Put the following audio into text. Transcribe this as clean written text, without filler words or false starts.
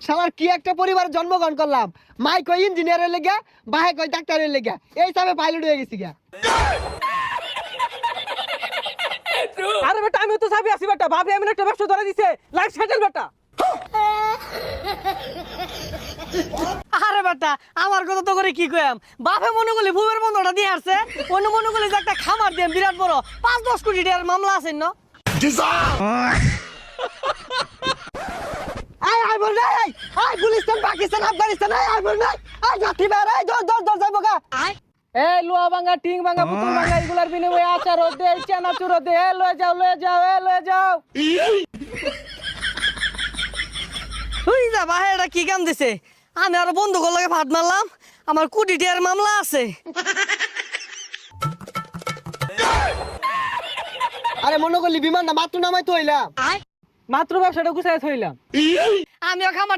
শালার কি একটা পরিবারে জন্মগ্রহণ করলাম। মাই কই ইঞ্জিনিয়ারের লেগা, বাহে কই ডাক্তারের লেগা, এই হিসাবে পাইলট হয়ে গেছি গা। আরে বেটা আমি তো চাবি আছি বেটা, ভাবি আমি একটা ব্যবসা ধরে দিছে, লাইফ সেটেল বেটা। আরে বেটা আমার কথা তো করে কি কইম, বাপে মনে করলে ভুবের বন্ধটা দিয়ে আসছে, অন্য মনে করলে যে একটা খামার দিয়ে বিরাট বড় 5-10 কোটি টাকার মামলা আছে না। আই বল নাই, আই গুলিস্তান পাকিস্তান আফগানিস্তান, আই বল নাই, আই যাত্রী বের, আই দর যাইবো গা। এই লোহা ভাঙা টিং ভাঙা পুতুল ভাঙা এগুলার বিনিময়ে আচার দে, চানাচুর দে, লয়ে যাও। তুই যা বাহে, এটা কি কাম দিছে? আমি আরো বন্ধুগুলোর লগে ফাট মারলাম, আমার কোটি টাকার মামলা আছে। আরে মনে করলি বিমানটা মাত্র নামাই তো হইলাম। মাত্র ব্যবসাটা গুছাই থইলাম। আমিও খামার